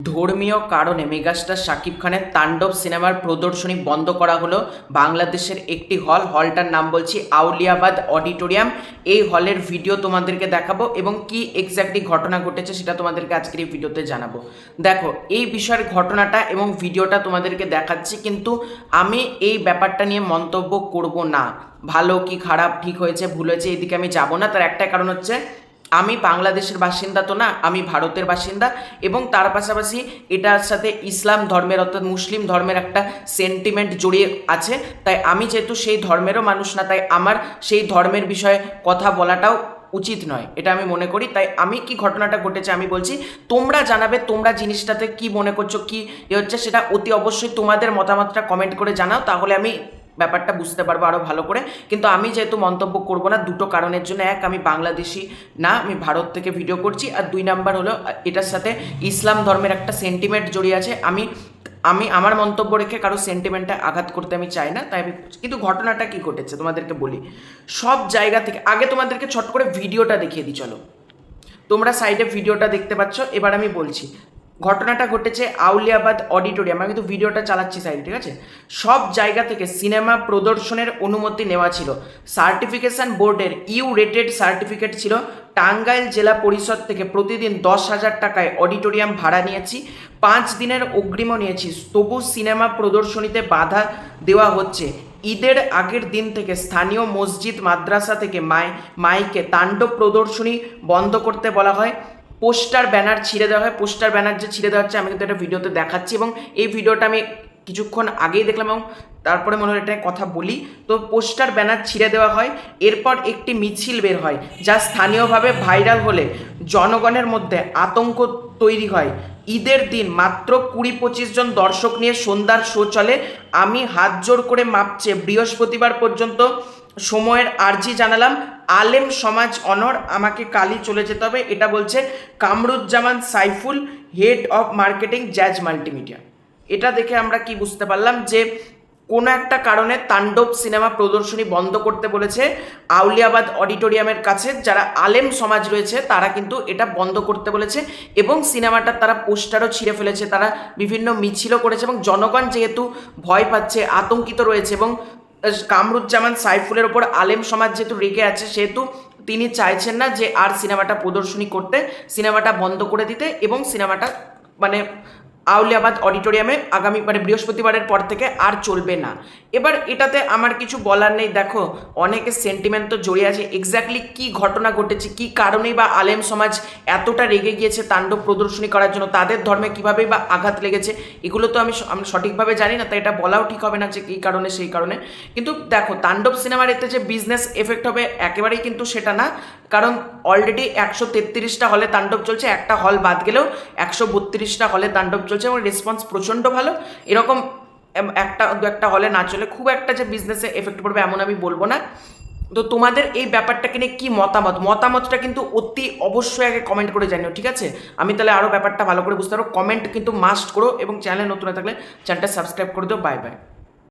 ধর্মীয় কারণে মেগাস্টার শাকিব খানের তাণ্ডব সিনেমার প্রদর্শনী বন্ধ করা হলো বাংলাদেশের একটি হলটার নাম বলছি আউলিয়াবাদ অডিটোরিয়াম। এই হলের ভিডিও তোমাদেরকে দেখাবো এবং কি এক্স্যাক্টলি ঘটনা ঘটেছে সেটা তোমাদেরকে আজকের এই ভিডিওতে জানাবো। দেখো, এই বিষয়ের ঘটনাটা এবং ভিডিওটা তোমাদেরকে দেখাচ্ছি, কিন্তু আমি এই ব্যাপারটা নিয়ে মন্তব্য করব না। ভালো কি খারাপ, ঠিক হয়েছে ভুল হয়েছে, এদিকে আমি যাব না। তার একটাই কারণ হচ্ছে, আমি বাংলাদেশের বাসিন্দা তো না, আমি ভারতের বাসিন্দা, এবং তার পাশাপাশি এটার সাথে ইসলাম ধর্মের অর্থাৎ মুসলিম ধর্মের একটা সেন্টিমেন্ট জড়িয়ে আছে। তাই আমি যেহেতু সেই ধর্মেরও মানুষ না, তাই আমার সেই ধর্মের বিষয়ে কথা বলাটাও উচিত নয়, এটা আমি মনে করি। তাই আমি কি ঘটনাটা ঘটেছে আমি বলছি, তোমরা জানাবে তোমরা জিনিসটাতে কি মনে করছো, কি হচ্ছে সেটা অতি অবশ্যই তোমাদের মতামতটা কমেন্ট করে জানাও, তাহলে আমি ব্যাপারটা বুঝতে পারবো আরও ভালো করে। কিন্তু আমি যেহেতু মন্তব্য করব না দুটো কারণের জন্য: এক, আমি বাংলাদেশি না, আমি ভারত থেকে ভিডিও করছি, আর দুই নাম্বার হলো এটার সাথে ইসলাম ধর্মের একটা সেন্টিমেন্ট জড়িয়ে আছে। আমি আমি আমার মন্তব্য রেখে কারো সেন্টিমেন্টে আঘাত করতে আমি চাই না, তাই আমি। কিন্তু ঘটনাটা কি ঘটেছে তোমাদেরকে বলি। সব জায়গা থেকে আগে তোমাদেরকে ছট করে ভিডিওটা দেখিয়ে দিই, চলো। তোমরা সাইডে ভিডিওটা দেখতে পাচ্ছ। এবার আমি বলছি, ঘটনাটা ঘটেছে আউলিয়াবাদ অডিটোরিয়াম। আমি কিন্তু ভিডিওটা চালাচ্ছি সাইডে, ঠিক আছে। সব জায়গা থেকে সিনেমা প্রদর্শনের অনুমতি নেওয়া ছিল। সার্টিফিকেশন বোর্ডের ইউ রেটেড সার্টিফিকেট ছিল। টাঙ্গাইল জেলা পরিষদ থেকে প্রতিদিন 10,000 টাকায় অডিটোরিয়াম ভাড়া নিয়েছি, 5 দিনের অগ্রিমও নিয়েছি, তবু সিনেমা প্রদর্শনীতে বাধা দেওয়া হচ্ছে। ঈদের আগের দিন থেকে স্থানীয় মসজিদ মাদ্রাসা থেকে মাইকে তাণ্ডব প্রদর্শনী বন্ধ করতে বলা হয়। পোস্টার ব্যানার ছিঁড়ে দেওয়া হয়। পোস্টার ব্যানার যে ছিঁড়ে দেওয়া হচ্ছে আমি কিন্তু একটা ভিডিওতে দেখাচ্ছি, এবং এই ভিডিওটা আমি কিছুক্ষণ আগেই দেখলাম এবং তারপরে মনে হলো এটা কথা বলি। তো পোস্টার ব্যানার ছিঁড়ে দেওয়া হয়। এরপর একটি মিছিল বের হয়, যা স্থানীয়ভাবে ভাইরাল হলে জনগণের মধ্যে আতঙ্ক তৈরি হয়। ঈদের দিন মাত্র 20-25 জন দর্শক নিয়ে সন্ধ্যার শো চলে। আমি হাত জোড় করে মাপছে বৃহস্পতিবার পর্যন্ত সময়ের আর্জি জানালাম। আলেম সমাজ অনর, আমাকে কালই চলে যেতে হবে, এটা বলছে Kamruzzaman Saiful, head of marketing, jazz multimedia. এটা দেখে আমরা কি বুঝতে পারলাম যে কোনো একটা কারণে তাণ্ডব সিনেমা প্রদর্শনী বন্ধ করতে বলেছে আউলিয়াবাদ অডিটোরিয়ামের কাছে যারা আলেম সমাজ রয়েছে, তারা কিন্তু এটা বন্ধ করতে বলেছে, এবং সিনেমাটার তারা পোস্টারও ছিঁড়ে ফেলেছে, তারা বিভিন্ন মিছিলও করেছে, এবং জনগণ যেহেতু ভয় পাচ্ছে, আতঙ্কিত রয়েছে, এবং কামরুজ্জামান সাইফুলের ওপর আলেম সমাজ যেহেতু রেগে আছে, সেহেতু তিনি চাইছেন না যে আর সিনেমাটা প্রদর্শনী করতে, সিনেমাটা বন্ধ করে দিতে, এবং সিনেমাটা মানে আউলিয়াবাদ অডিটোরিয়ামে আগামী বৃহস্পতিবারের পর থেকে আর চলবে না। এবার এটাতে আমার কিছু বলার নেই। দেখো, অনেকের সেন্টিমেন্ট তো জড়িয়ে আছে। এক্স্যাক্টলি কি ঘটনা ঘটেছে, কি কারণেই বা আলেম সমাজ এতটা রেগে গিয়েছে তাণ্ডব প্রদর্শনী করার জন্য, তাদের ধর্মে কীভাবেই বা আঘাত লেগেছে, এগুলো তো আমি সঠিকভাবে জানি না, তাই এটা বলাও ঠিক হবে না যে কী কারণে সেই কারণে। কিন্তু দেখো, তাণ্ডব সিনেমার এতে যে বিজনেস এফেক্ট হবে একেবারেই কিন্তু সেটা না, কারণ অলরেডি 133টা হলে তাণ্ডব চলছে, একটা হল বাদ গেলেও 132টা হলে তাণ্ডব চলছে, এবং রেসপন্স প্রচণ্ড ভালো। এরকম একটা হলে না চলে খুব একটা যে বিজনেসে এফেক্ট পড়বে এমন আমি বলবো না। তো তোমাদের এই ব্যাপারটাকে নিয়ে কী মতামতটা কিন্তু অতি অবশ্যই আগে কমেন্ট করে জানিও, ঠিক আছে। আমি তাহলে আরও ব্যাপারটা ভালো করে বুঝতে পারবো। কমেন্ট কিন্তু মাস্ট করো, এবং চ্যানেলে নতুন থাকলে চ্যানেলটা সাবস্ক্রাইব করে দিও। Bye bye.